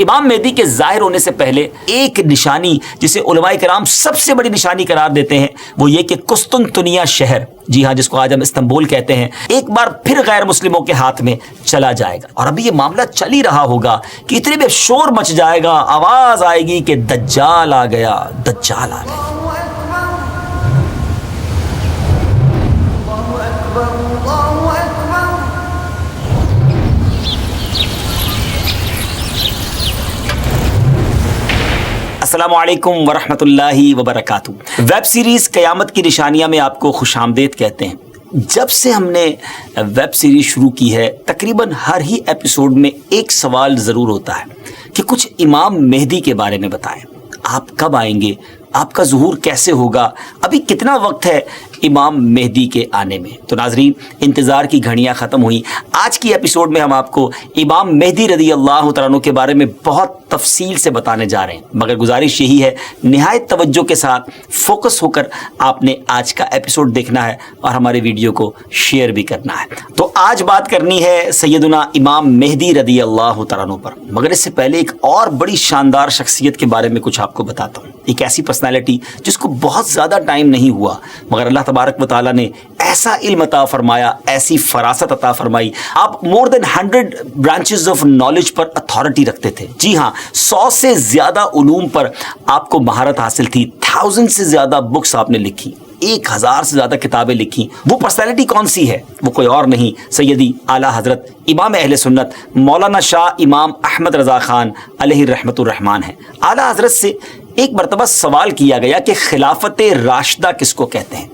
امام مہدی کے ظاہر ہونے سے پہلے ایک نشانی جسے علماء کرام سب سے بڑی نشانی قرار دیتے ہیں وہ یہ کہ قسطنطنیہ شہر، جی ہاں جس کو آج ہم استنبول کہتے ہیں، ایک بار پھر غیر مسلموں کے ہاتھ میں چلا جائے گا۔ اور ابھی یہ معاملہ چل ہی رہا ہوگا کہ اتنے میں شور مچ جائے گا، آواز آئے گی کہ دجال آ گیا، دجال آ گیا۔ السلام علیکم ورحمۃ اللہ وبرکاتہ۔ ویب سیریز قیامت کی نشانیاں میں آپ کو خوش آمدید کہتے ہیں۔ جب سے ہم نے ویب سیریز شروع کی ہے تقریباً ہر ہی ایپیسوڈ میں ایک سوال ضرور ہوتا ہے کہ کچھ امام مہدی کے بارے میں بتائیں، آپ کب آئیں گے، آپ کا ظہور کیسے ہوگا، ابھی کتنا وقت ہے امام مہدی کے آنے میں۔ تو ناظرین، انتظار کی گھڑیاں ختم ہوئیں۔ آج کی ایپیسوڈ میں ہم آپ کو امام مہدی رضی اللہ تعالیٰ عنہ کے بارے میں بہت تفصیل سے بتانے جا رہے ہیں، مگر گزارش یہی ہے نہایت توجہ کے ساتھ فوکس ہو کر آپ نے آج کا ایپیسوڈ دیکھنا ہے اور ہمارے ویڈیو کو شیئر بھی کرنا ہے۔ تو آج بات کرنی ہے سیدنا امام مہدی رضی اللہ تعالیٰ عنہ پر، مگر اس سے پہلے ایک اور بڑی شاندار شخصیت کے بارے میں کچھ آپ کو بتاتا ہوں۔ ایک ایسی پرسنالٹی جس کو بہت زیادہ ٹائم نہیں ہوا مگر اللہ تبارک و تعالیٰ نے ایسا علم عطا فرمایا، ایسی فراست عطا فرمائی، آپ مور دین 100 branches of knowledge per authority رکھتے تھے۔ جی ہاں، 100 سے زیادہ علوم پر آپ کو مہارت حاصل تھی، 1000 سے زیادہ بکس آپ نے لکھی، 1000 سے زیادہ کتابیں لکھی۔ وہ پرسنالٹی کون سی ہے؟ وہ کوئی اور نہیں، سیدی اعلیٰ حضرت امام اہل سنت مولانا شاہ امام احمد رضا خان علیہ رحمۃ الرحمان ہے۔ اعلیٰ حضرت سے ایک مرتبہ سوال کیا گیا کہ خلافت راشدہ کس کو کہتے ہیں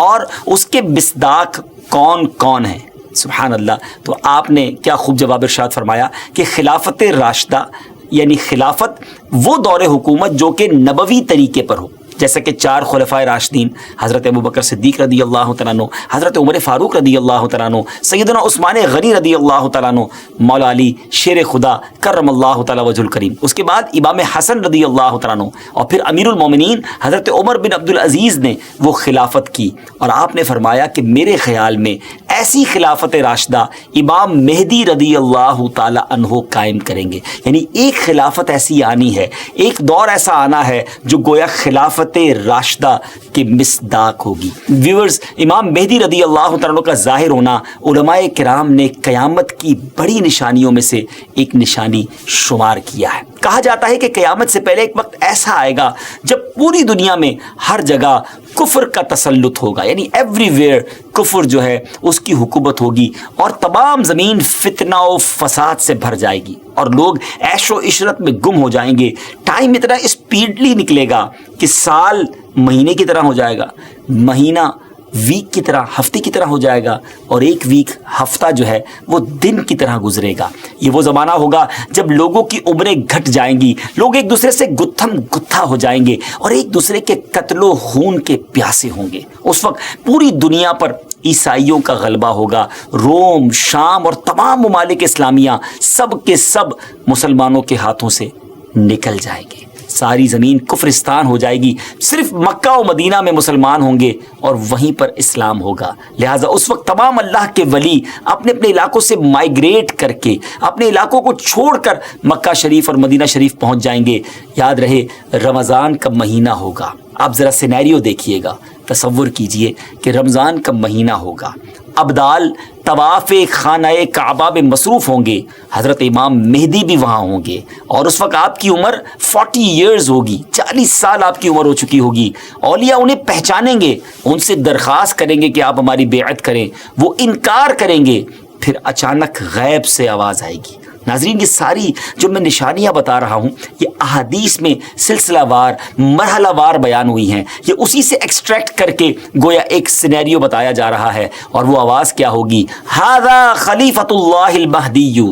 اور اس کے مصداق کون کون ہیں؟ سبحان اللہ۔ تو آپ نے کیا خوب جواب ارشاد فرمایا کہ خلافت راشدہ یعنی خلافت وہ دور حکومت جو کہ نبوی طریقے پر ہو، جیسا کہ 4 خلفائے راشدین حضرت ابوبکر صدیق رضی اللہ تعالیٰ عنہ، حضرت عمر فاروق رضی اللہ تعالیٰ عنہ، سیدنا عثمان غنی رضی اللہ تعالیٰ عنہ، مولا علی شیر خدا کرم اللہ تعالیٰ وجہ الکریم، اس کے بعد امام حسن رضی اللہ تعالیٰ عنہ، اور پھر امیر المومنین حضرت عمر بن عبد العزیز نے وہ خلافت کی۔ اور آپ نے فرمایا کہ میرے خیال میں ایسی خلافت راشدہ امام مہدی رضی اللہ تعالیٰ عنہ قائم کریں گے، یعنی ایک خلافت ایسی آنی ہے، ایک دور ایسا آنا ہے جو گویا خلافت راشدہ کے مصداق ہوگی۔ ویورز، امام مہدی رضی اللہ تعالیٰ کا ظاہر ہونا علماء کرام نے قیامت کی بڑی نشانیوں میں سے ایک نشانی شمار کیا ہے۔ کہا جاتا ہے کہ قیامت سے پہلے ایک وقت ایسا آئے گا جب پوری دنیا میں ہر جگہ کفر کا تسلط ہوگا، یعنی ایوری ویئر کفر جو ہے اس کی حکومت ہوگی اور تمام زمین فتنہ و فساد سے بھر جائے گی اور لوگ عیش و عشرت میں گم ہو جائیں گے۔ ٹائم اتنا اسپیڈلی نکلے گا کہ سال مہینے کی طرح ہو جائے گا، مہینہ ویک کی طرح، ہفتے کی طرح ہو جائے گا، اور ایک ویک ہفتہ جو ہے وہ دن کی طرح گزرے گا۔ یہ وہ زمانہ ہوگا جب لوگوں کی عمریں گھٹ جائیں گی، لوگ ایک دوسرے سے گتھم گتھا ہو جائیں گے اور ایک دوسرے کے قتل و خون کے پیاسے ہوں گے۔ اس وقت پوری دنیا پر عیسائیوں کا غلبہ ہوگا، روم، شام اور تمام ممالک اسلامیہ سب کے سب مسلمانوں کے ہاتھوں سے نکل جائیں گے، ساری زمین کفرستان ہو جائے گی، صرف مکہ و مدینہ میں مسلمان ہوں گے اور وہیں پر اسلام ہوگا۔ لہٰذا اس وقت تمام اللہ کے ولی اپنے اپنے علاقوں سے مائیگریٹ کر کے اپنے علاقوں کو چھوڑ کر مکہ شریف اور مدینہ شریف پہنچ جائیں گے۔ یاد رہے رمضان کا مہینہ ہوگا، آپ ذرا سینیریو دیکھیے گا، تصور کیجئے کہ رمضان کا مہینہ ہوگا، ابدال طواف خانہ کعبہ میں مصروف ہوں گے، حضرت امام مہدی بھی وہاں ہوں گے، اور اس وقت آپ کی عمر 40 ایئرز ہوگی، 40 سال آپ کی عمر ہو چکی ہوگی۔ اولیاء انہیں پہچانیں گے، ان سے درخواست کریں گے کہ آپ ہماری بیعت کریں، وہ انکار کریں گے، پھر اچانک غیب سے آواز آئے گی۔ ناظرین، یہ ساری جو میں نشانیاں بتا رہا ہوں یہ احادیث میں سلسلہ وار مرحلہ وار بیان ہوئی ہیں، یہ اسی سے ایکسٹریکٹ کر کے گویا ایک سینیریو بتایا جا رہا ہے۔ اور وہ آواز کیا ہوگی؟ ھذا خلیفۃ اللہ المہدی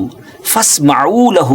فاسمعوا لہ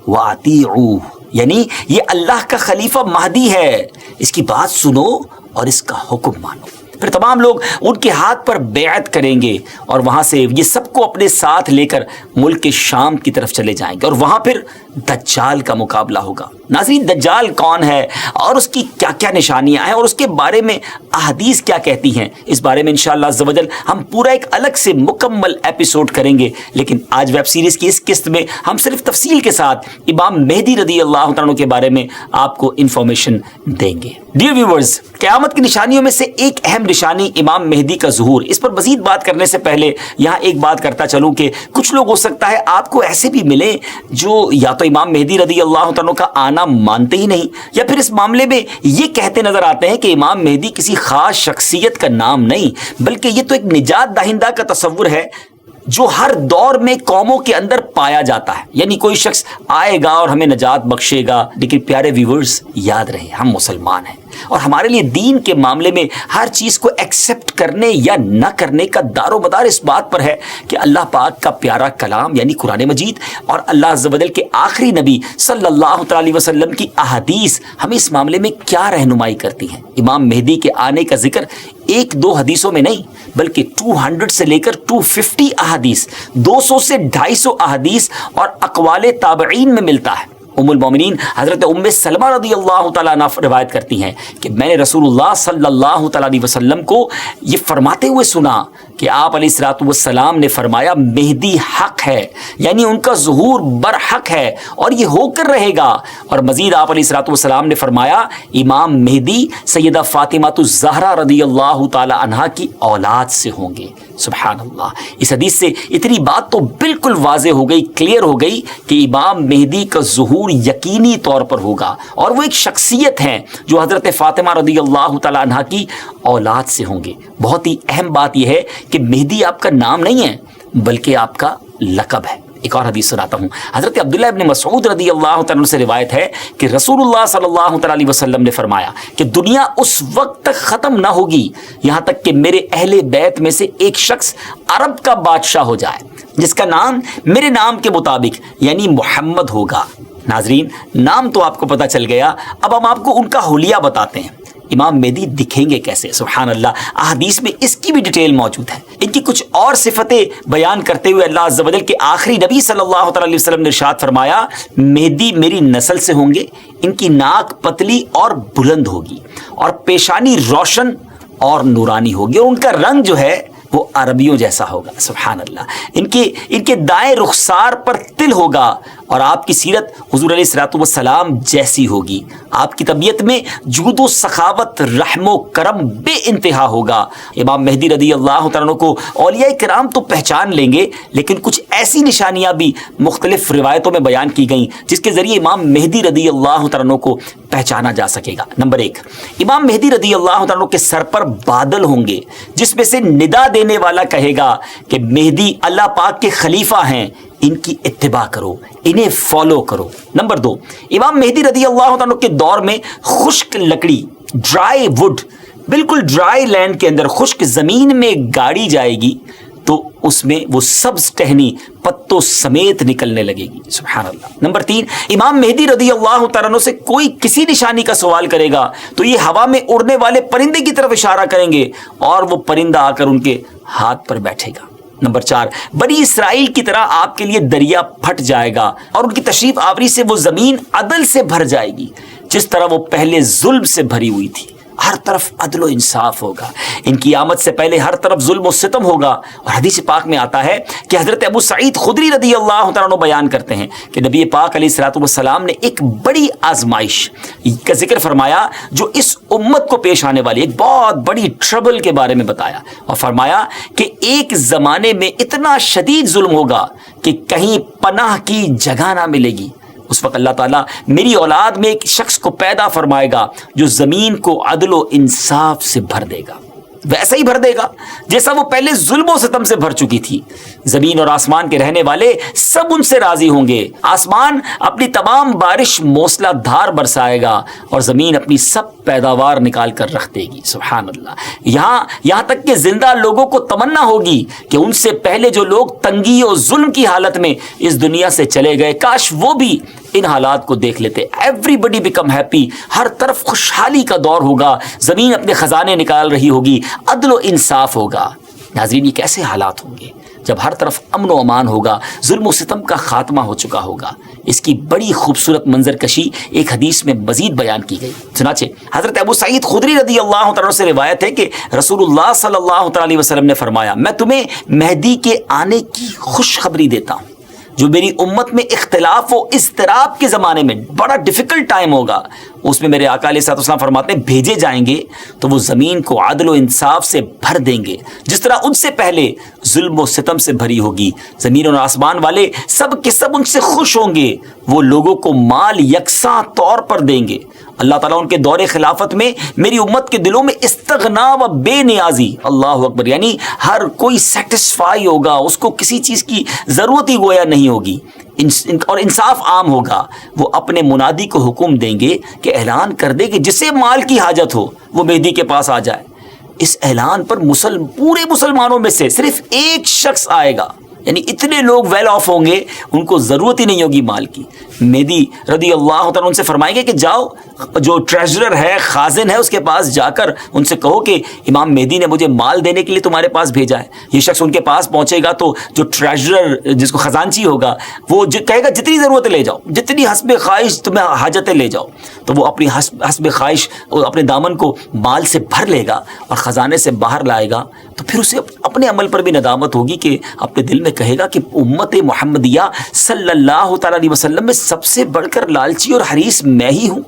واطیعوہ، یعنی یہ اللہ کا خلیفہ مہدی ہے، اس کی بات سنو اور اس کا حکم مانو۔ پھر تمام لوگ ان کے ہاتھ پر بیعت کریں گے اور وہاں سے یہ سب کو اپنے ساتھ لے کر ملک شام کی طرف چلے جائیں گے، اور وہاں پھر دجال کا مقابلہ ہوگا۔ ناظرین، دجال کون ہے اور اس کی کیا کیا نشانیاں ہیں اور اس کے بارے میں احادیث کیا کہتی ہیں، اس بارے میں انشاءاللہ عز و جل ہم پورا ایک الگ سے مکمل ایپیسوڈ کریں گے۔ لیکن آج ویب سیریز کی اس قسط میں ہم صرف تفصیل کے ساتھ امام مہدی رضی اللہ تعالیٰ عنہ کے بارے میں آپ کو انفارمیشن دیں گے۔ ڈیئر ویورز، قیامت کی نشانیوں میں سے ایک اہم نشانی امام مہدی کا ظہور۔ اس پر مزید بات کرنے سے پہلے یہاں ایک بات کرتا چلوں کہ کچھ لوگ ہو سکتا ہے آپ کو ایسے بھی ملے جو یا تو امام مہدی رضی اللہ تعالیٰ کا آنا مانتے ہی نہیں، یا پھر اس معاملے میں یہ کہتے نظر آتے ہیں کہ امام مہدی کسی خاص شخصیت کا نام نہیں، بلکہ یہ تو ایک نجات دہندہ کا تصور ہے جو ہر دور میں قوموں کے اندر پایا جاتا ہے، یعنی کوئی شخص آئے گا اور ہمیں نجات بخشے گا۔ لیکن پیارے ویورز، یاد رہے ہم مسلمان ہیں اور ہمارے لیے دین کے معاملے میں ہر چیز کو ایکسیپٹ کرنے یا نہ کرنے کا دار و مدار اس بات پر ہے کہ اللہ پاک کا پیارا کلام یعنی قرآن مجید اور اللہ عز و جل کے آخری نبی صلی اللہ تعالی وسلم کی احادیث ہمیں اس معاملے میں کیا رہنمائی کرتی ہیں۔ امام مہدی کے آنے کا ذکر ایک دو حدیثوں میں نہیں بلکہ 200 سے لے کر 250 احادیث، 200 سے 250 احادیث اور اقوال تابعین میں ملتا ہے۔ ام المومنین حضرت ام سلمہ رضی اللہ تعالیٰ عنہ روایت کرتی ہیں کہ میں نے رسول اللہ صلی اللہ تعالیٰ علیہ وسلم کو یہ فرماتے ہوئے سنا کہ آپ علیہ الصلوۃ والسلام نے فرمایا مہدی حق ہے، یعنی ان کا ظہور برحق ہے اور یہ ہو کر رہے گا۔ اور مزید آپ علیہ الصلوۃ والسلام نے فرمایا امام مہدی سیدہ فاطمہ الزہرا رضی اللہ تعالیٰ عنہا کی اولاد سے ہوں گے۔ سبحان اللہ، اس حدیث سے اتنی بات تو بالکل واضح ہو گئی، کلیئر ہو گئی کہ امام مہدی کا ظہور یقینی طور پر ہوگا اور وہ ایک شخصیت ہیں جو حضرت فاطمہ رضی اللہ تعالیٰ عنہا کی اولاد سے ہوں گے۔ بہت ہی اہم بات یہ ہے کہ مہدی آپ کا نام نہیں ہے بلکہ آپ کا لقب ہے۔ ایک اور حدیث سناتا ہوں، حضرت عبداللہ ابن مسعود رضی اللہ تعالیٰ سے روایت ہے کہ رسول اللہ صلی اللہ تعالیٰ علیہ وسلم نے فرمایا کہ دنیا اس وقت تک ختم نہ ہوگی یہاں تک کہ میرے اہل بیت میں سے ایک شخص عرب کا بادشاہ ہو جائے جس کا نام میرے نام کے مطابق یعنی محمد ہوگا۔ ناظرین، نام تو آپ کو پتہ چل گیا، اب ہم آپ کو ان کا حلیہ بتاتے ہیں۔ امام مہدی دکھیں گے کیسے؟ سبحان اللہ، احادیث میں اس کی بھی ڈیٹیل موجود ہے۔ ان کی کچھ اور صفتیں بیان کرتے ہوئے اللہ عز و جل کے آخری نبی صلی اللہ تعالی علیہ وسلم نے ارشاد فرمایا مہدی میری نسل سے ہوں گے، ان کی ناک پتلی اور بلند ہوگی اور پیشانی روشن اور نورانی ہوگی اور ان کا رنگ جو ہے وہ عربیوں جیسا ہوگا۔ سبحان اللہ، ان کے دائیں رخسار پر تل ہوگا اور آپ کی سیرت حضور علیہ الصلوۃ والسلام جیسی ہوگی۔ آپ کی طبیعت میں جود و سخاوت، رحم و کرم بے انتہا ہوگا۔ امام مہدی رضی اللہ تعالیٰ عنہ کو اولیاء کرام تو پہچان لیں گے، لیکن کچھ ایسی نشانیاں بھی مختلف روایتوں میں بیان کی گئیں جس کے ذریعے امام مہدی رضی اللہ تعالیٰ عنہ کو پہچانا جا سکے گا۔ نمبر 1، امام مہدی رضی اللہ تعالیٰ عنہ کے سر پر بادل ہوں گے جس میں سے ندا دینے والا کہے گا کہ مہدی اللہ پاک کے خلیفہ ہیں، ان کی اتباع کرو، انہیں فالو کرو۔ نمبر 2، امام مہدی رضی اللہ عنہ کے دور میں خشک لکڑی، ڈرائی وڈ، بالکل ڈرائی لینڈ کے اندر خشک زمین میں گاڑی جائے گی تو اس میں وہ سبز ٹہنی پتوں سمیت نکلنے لگے گی۔ سبحان اللہ۔ نمبر 3، امام مہدی رضی اللہ تعالیٰ عنہ سے کوئی کسی نشانی کا سوال کرے گا تو یہ ہوا میں اڑنے والے پرندے کی طرف اشارہ کریں گے اور وہ پرندہ آ کر ان کے ہاتھ پر بیٹھے گا۔ نمبر 4، بنی اسرائیل کی طرح آپ کے لیے دریا پھٹ جائے گا اور ان کی تشریف آوری سے وہ زمین عدل سے بھر جائے گی جس طرح وہ پہلے ظلم سے بھری ہوئی تھی۔ ہر طرف عدل و انصاف ہوگا، ان کی آمد سے پہلے ہر طرف ظلم و ستم ہوگا۔ اور حدیث پاک میں آتا ہے کہ حضرت ابو سعید خدری رضی اللہ تعالیٰ عنہ بیان کرتے ہیں کہ نبی پاک علیہ الصلوۃ والسلام نے ایک بڑی آزمائش کا ذکر فرمایا جو اس امت کو پیش آنے والی ایک بہت بڑی ٹربل کے بارے میں بتایا اور فرمایا کہ ایک زمانے میں اتنا شدید ظلم ہوگا کہ کہیں پناہ کی جگہ نہ ملے گی۔ اس وقت اللہ تعالیٰ میری اولاد میں ایک شخص کو پیدا فرمائے گا جو زمین کو عدل و انصاف سے بھر دے گا، ویسا ہی بھر دے گا جیسا وہ پہلے ظلم و ستم سے بھر چکی تھی۔ زمین اور آسمان کے رہنے والے سب ان سے راضی ہوں گے، آسمان اپنی تمام بارش موسلا دھار برسائے گا اور زمین اپنی سب پیداوار نکال کر رکھ دے گی۔ سبحان اللہ۔ یہاں تک کہ زندہ لوگوں کو تمنا ہوگی کہ ان سے پہلے جو لوگ تنگی اور ظلم کی حالت میں اس دنیا سے چلے گئے کاش وہ بھی ان حالات کو دیکھ لیتے۔ ایوری بڈی بیکم ہیپی، ہر طرف خوشحالی کا دور ہوگا، زمین اپنے خزانے نکال رہی ہوگی، عدل و انصاف ہوگا۔ ناظرین، یہ کیسے حالات ہوں گے؟ جب ہر طرف امن و امان ہوگا، ظلم و ستم کا خاتمہ ہو چکا ہوگا۔ اس کی بڑی خوبصورت منظر کشی ایک حدیث میں مزید بیان کی گئی۔ چنانچہ حضرت ابو سعید خدری رضی اللہ تعالیٰ سے روایت ہے کہ رسول اللہ صلی اللہ تعالیٰ علیہ وسلم نے فرمایا، میں تمہیں مہدی کے آنے کی خوشخبری دیتا ہوں۔ جو میری امت میں اختلاف و اضطراب کے زمانے میں بڑا ڈیفیکلٹ ٹائم ہوگا، اس میں میرے آقا علیہ الصلوۃ والسلام فرماتے ہیں بھیجے جائیں گے تو وہ زمین کو عدل و انصاف سے بھر دیں گے، جس طرح ان سے پہلے ظلم و ستم سے بھری ہوگی۔ زمین اور آسمان والے سب کے سب ان سے خوش ہوں گے، وہ لوگوں کو مال یکساں طور پر دیں گے۔ اللہ تعالیٰ ان کے دور خلافت میں میری امت کے دلوں میں استغنا و بے نیازی، اللہ اکبر، یعنی ہر کوئی سیٹسفائی ہوگا، اس کو کسی چیز کی ضرورت ہی گویا نہیں ہوگی، اور انصاف عام ہوگا۔ وہ اپنے منادی کو حکم دیں گے کہ اعلان کر دے کہ جسے مال کی حاجت ہو وہ مہدی کے پاس آ جائے۔ اس اعلان پر پورے مسلمانوں میں سے صرف ایک شخص آئے گا، یعنی اتنے لوگ ویل آف ہوں گے، ان کو ضرورت ہی نہیں ہوگی مال کی۔ مہدی رضی اللہ تعالیٰ ان سے فرمائیں گے کہ جاؤ، جو ٹریجرر ہے، خازن ہے، اس کے پاس جا کر ان سے کہو کہ امام مہدی نے مجھے مال دینے کے لیے تمہارے پاس بھیجا ہے۔ یہ شخص ان کے پاس پہنچے گا تو جو ٹریجرر، جس کو خزانچی ہوگا، وہ کہے گا جتنی ضرورت لے جاؤ، جتنی حسب خواہش تمہیں حاجتیں لے جاؤ۔ تو وہ اپنی حسب خواہش اپنے دامن کو مال سے بھر لے گا اور خزانے سے باہر لائے گا، تو پھر اسے اپنے عمل پر بھی ندامت ہوگی کہ اپنے دل میں کہے گا کہ امت محمدیہ صلی اللہ تعالیٰ علیہ وسلم میں سب سے بڑھ کر لالچی اور حریص میں ہی ہوں۔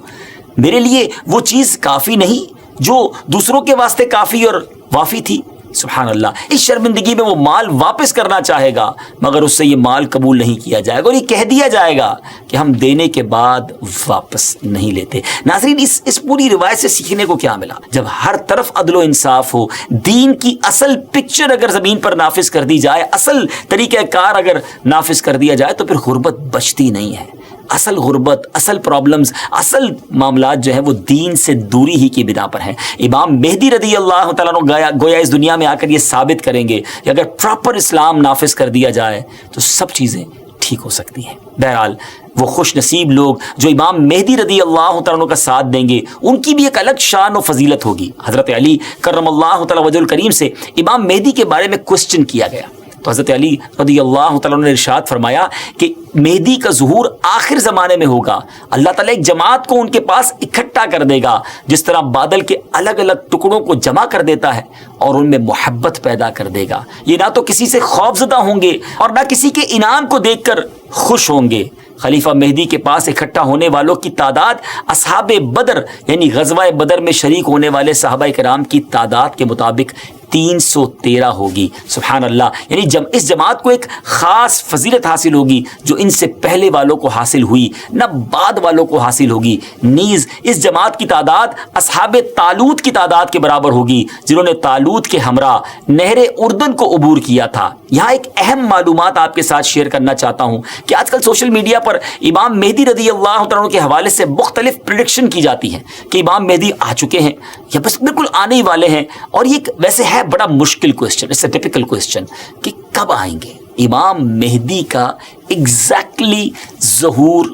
میرے لیے وہ چیز کافی نہیں جو دوسروں کے واسطے کافی اور وافی تھی۔ سبحان اللہ، اس شرمندگی میں وہ مال واپس کرنا چاہے گا، مگر اس سے یہ مال قبول نہیں کیا جائے گا اور یہ کہہ دیا جائے گا کہ ہم دینے کے بعد واپس نہیں لیتے۔ ناظرین، اس پوری روایت سے سیکھنے کو کیا ملا؟ جب ہر طرف عدل و انصاف ہو، دین کی اصل پکچر اگر زمین پر نافذ کر دی جائے، اصل طریقہ کار اگر نافذ کر دیا جائے، تو پھر غربت بچتی نہیں ہے۔ اصل غربت، اصل پرابلمز، اصل معاملات جو ہیں وہ دین سے دوری ہی کی بنا پر ہیں۔ امام مہدی رضی اللہ تعالیٰ عنہ گویا اس دنیا میں آ کر یہ ثابت کریں گے کہ اگر پراپر اسلام نافذ کر دیا جائے تو سب چیزیں ٹھیک ہو سکتی ہیں۔ بہرحال وہ خوش نصیب لوگ جو امام مہدی رضی اللہ تعالیٰ عنہ کا ساتھ دیں گے، ان کی بھی ایک الگ شان و فضیلت ہوگی۔ حضرت علی کرم اللہ تعالیٰ وجہ الکریم سے امام مہدی کے بارے میں کوسچن کیا گیا تو حضرت علی رضی اللہ تعالیٰ عنہ نے ارشاد فرمایا کہ مہدی کا ظہور آخر زمانے میں ہوگا، اللہ تعالیٰ ایک جماعت کو ان کے پاس اکٹھا کر دے گا، جس طرح بادل کے الگ الگ ٹکڑوں کو جمع کر دیتا ہے اور ان میں محبت پیدا کر دے گا۔ یہ نہ تو کسی سے خوف زدہ ہوں گے اور نہ کسی کے انعام کو دیکھ کر خوش ہوں گے۔ خلیفہ مہدی کے پاس اکٹھا ہونے والوں کی تعداد اصحاب بدر یعنی غزوہ بدر میں شریک ہونے والے صحابہ کرام کی تعداد کے مطابق 313 ہوگی۔ سبحان اللہ، یعنی اس جماعت کو ایک خاص فضیلت حاصل ہوگی جو ان سے پہلے والوں کو حاصل ہوئی نہ بعد والوں کو حاصل ہوگی۔ نیز اس جماعت کی تعداد اصحاب طالوت کی تعداد کے برابر ہوگی، جنہوں نے طالوت کے ہمراہ نہر اردن کو عبور کیا تھا۔ یہاں ایک اہم معلومات آپ کے ساتھ شیئر کرنا چاہتا ہوں کہ آج کل سوشل میڈیا پر امام مہدی رضی اللہ تعالیٰ کے حوالے سے مختلف پریڈکشن کی جاتی ہیں کہ امام مہدی آ چکے ہیں یا بس بالکل آنے ہی والے ہیں، اور یہ ویسے ہے بڑا مشکل question, it's a typical question کہ کب آئیں گے، امام مہدی کا ایگزیکٹلی ظہور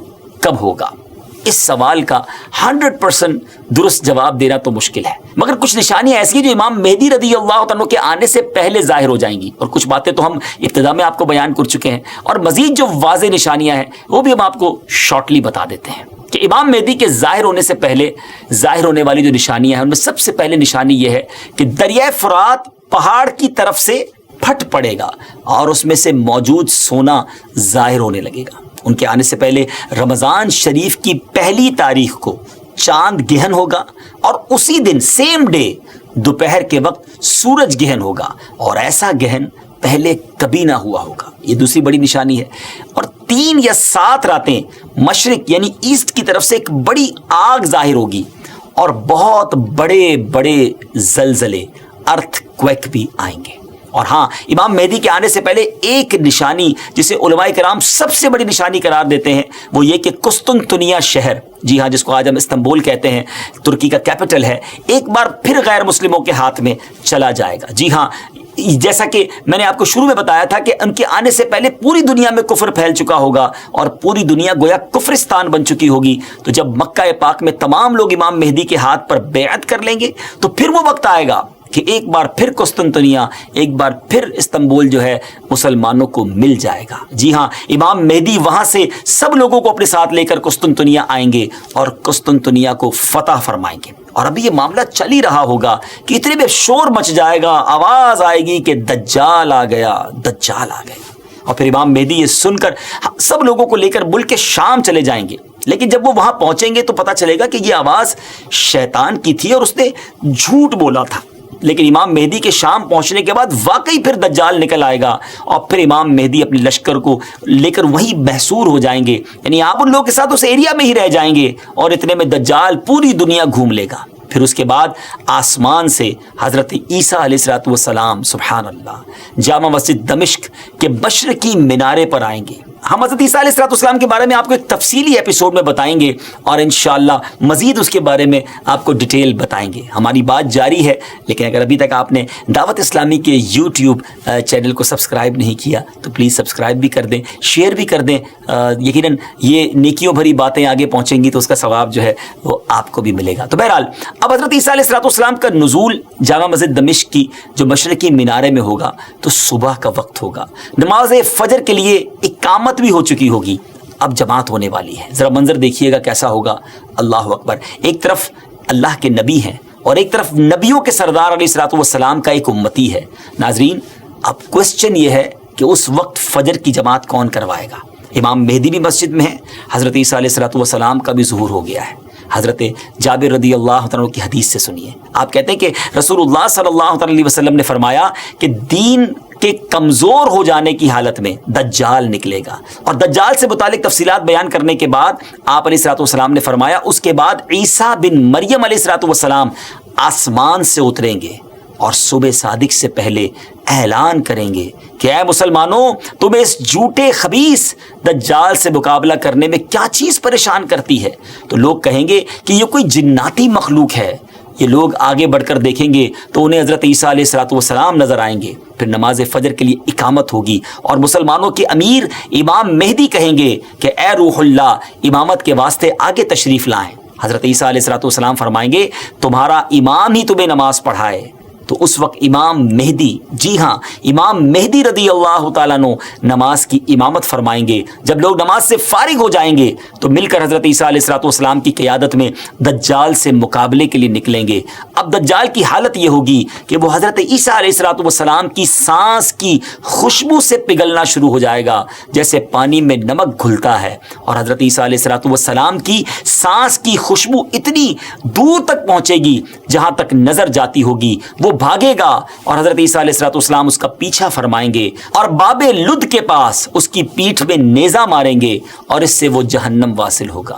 کب ہوگا؟ اس سوال کا 100% درست جواب دینا تو مشکل ہے، مگر کچھ نشانیاں ایسی ہیں جو امام مہدی رضی اللہ عنہ کے آنے سے پہلے ظاہر ہو جائیں گی، اور کچھ باتیں تو ہم ابتدا میں آپ کو بیان کر چکے ہیں، اور مزید جو واضح نشانیاں ہیں وہ بھی ہم آپ کو شارٹلی بتا دیتے ہیں کہ امام مہدی کے ظاہر ہونے سے پہلے ظاہر ہونے والی جو نشانیاں ہیں ان میں سب سے پہلے نشانی یہ ہے کہ دریائے فرات پہاڑ کی طرف سے پھٹ پڑے گا اور اس میں سے موجود سونا ظاہر ہونے لگے گا۔ ان کے آنے سے پہلے رمضان شریف کی پہلی تاریخ کو چاند گہن ہوگا، اور اسی دن سیم ڈے دوپہر کے وقت سورج گہن ہوگا، اور ایسا گہن پہلے کبھی نہ ہوا ہوگا۔ یہ دوسری بڑی نشانی ہے۔ اور 3 یا 7 راتیں مشرق یعنی ایسٹ کی طرف سے ایک بڑی آگ ظاہر ہوگی، اور بہت بڑے بڑے زلزلے ارتھ کویک بھی آئیں گے۔ اور ہاں، امام مہدی کے آنے سے پہلے ایک نشانی جسے علماء کرام سب سے بڑی نشانی قرار دیتے ہیں وہ یہ کہ قسطنطنیہ شہر، جی ہاں، جس کو آج ہم استنبول کہتے ہیں، ترکی کا کیپٹل ہے، ایک بار پھر غیر مسلموں کے ہاتھ میں چلا جائے گا۔ جی ہاں، جیسا کہ میں نے آپ کو شروع میں بتایا تھا کہ ان کے آنے سے پہلے پوری دنیا میں کفر پھیل چکا ہوگا اور پوری دنیا گویا کفرستان بن چکی ہوگی۔ تو جب مکہ پاک میں تمام لوگ امام مہدی کے ہاتھ پر بیعت کر لیں گے تو پھر وہ وقت آئے گا کہ ایک بار پھر قسطنطنیہ، ایک بار پھر استنبول جو ہے مسلمانوں کو مل جائے گا۔ جی ہاں، امام مہدی وہاں سے سب لوگوں کو اپنے ساتھ لے کر قسطنطنیہ آئیں گے اور قسطنطنیہ کو فتح فرمائیں گے۔ اور ابھی یہ معاملہ چل ہی رہا ہوگا کہ اتنے میں شور مچ جائے گا، آواز آئے گی کہ دجال آ گیا، دجال آ گیا۔ اور پھر امام مہدی یہ سن کر سب لوگوں کو لے کر ملک شام چلے جائیں گے۔ لیکن جب وہ وہاں پہنچیں گے تو پتہ چلے گا کہ یہ آواز شیطان کی تھی اور اس نے جھوٹ بولا تھا۔ لیکن امام مہدی کے شام پہنچنے کے بعد واقعی پھر دجال نکل آئے گا اور پھر امام مہدی اپنے لشکر کو لے کر وہیں محصور ہو جائیں گے، یعنی آپ ان لوگوں کے ساتھ اس ایریا میں ہی رہ جائیں گے اور اتنے میں دجال پوری دنیا گھوم لے گا۔ پھر اس کے بعد آسمان سے حضرت عیسیٰ علیہ السلام سبحان اللہ جامع مسجد دمشق کے مشرقی مینارے پر آئیں گے۔ ہم حضرت عیسیٰ علیہ السلام کے بارے میں آپ کو ایک تفصیلی ایپیسوڈ میں بتائیں گے اور انشاءاللہ مزید اس کے بارے میں آپ کو ڈیٹیل بتائیں گے۔ ہماری بات جاری ہے، لیکن اگر ابھی تک آپ نے دعوت اسلامی کے یوٹیوب چینل کو سبسکرائب نہیں کیا تو پلیز سبسکرائب بھی کر دیں، شیئر بھی کر دیں۔ یقیناً یہ نیکیوں بھری باتیں آگے پہنچیں گی تو اس کا ثواب جو ہے وہ آپ کو بھی ملے گا۔ تو بہرحال اب حضرت عیسیٰ علیہ السلام کا نزول جامع مسجد دمشق کی جو مشرقی مینارے میں ہوگا تو صبح کا وقت ہوگا، نماز فجر کے لیے اقامت بھی ہو چکی ہوگی، اب جماعت ہونے والی ہے۔ ذرا منظر دیکھیے گا کیسا ہوگا، اللہ اکبر۔ ایک طرف اللہ کے نبی ہیں اور ایک طرف نبیوں کے سردار علیہ السلام کا ایک امتی ہے۔ ناظرین، اب کوسچن یہ ہے کہ اس وقت فجر کی جماعت کون کروائے گا؟ امام مہدی بھی مسجد میں ہے، حضرت عیسیٰ علیہ السلام کا بھی ظہور ہو گیا ہے۔ حضرت جابر رضی اللہ عنہ کی حدیث سے سنیے، آپ کہتے ہیں کہ رسول اللہ صلی اللہ علیہ وسلم نے فرمایا کہ دین کے کمزور ہو جانے کی حالت میں دجال نکلے گا، اور دجال سے متعلق تفصیلات بیان کرنے کے بعد آپ علیہ السلام نے فرمایا اس کے بعد عیسیٰ بن مریم علیہ السلام آسمان سے اتریں گے اور صبح صادق سے پہلے اعلان کریں گے کہ اے مسلمانوں، تمہیں اس جھوٹے خبیث دجال سے مقابلہ کرنے میں کیا چیز پریشان کرتی ہے؟ تو لوگ کہیں گے کہ یہ کوئی جناتی مخلوق ہے۔ یہ لوگ آگے بڑھ کر دیکھیں گے تو انہیں حضرت عیسیٰ علیہ السلام نظر آئیں گے۔ پھر نماز فجر کے لیے اقامت ہوگی اور مسلمانوں کے امیر امام مہدی کہیں گے کہ اے روح اللہ، امامت کے واسطے آگے تشریف لائیں۔ حضرت عیسیٰ علیہ السلام فرمائیں گے تمہارا امام ہی تمہیں نماز پڑھائے۔ تو اس وقت امام مہدی، جی ہاں امام مہدی رضی اللہ تعالیٰ عنہ نماز کی امامت فرمائیں گے۔ جب لوگ نماز سے فارغ ہو جائیں گے تو مل کر حضرت عیسیٰ علیہ السلام کی قیادت میں دجال سے مقابلے کے لیے نکلیں گے۔ اب دجال کی حالت یہ ہوگی کہ وہ حضرت عیسیٰ علیہ السلام کی سانس کی خوشبو سے پگھلنا شروع ہو جائے گا جیسے پانی میں نمک گھلتا ہے، اور حضرت عیسیٰ علیہ السلام کی سانس کی خوشبو اتنی دور تک پہنچے گی جہاں تک نظر جاتی ہوگی، وہ بھاگے گا اور حضرت عیسیٰ علیہ السلام اس کا پیچھا فرمائیں گے اور باب لد کے پاس اس کی پیٹھ میں نیزہ ماریں گے اور اس سے وہ جہنم واصل ہوگا۔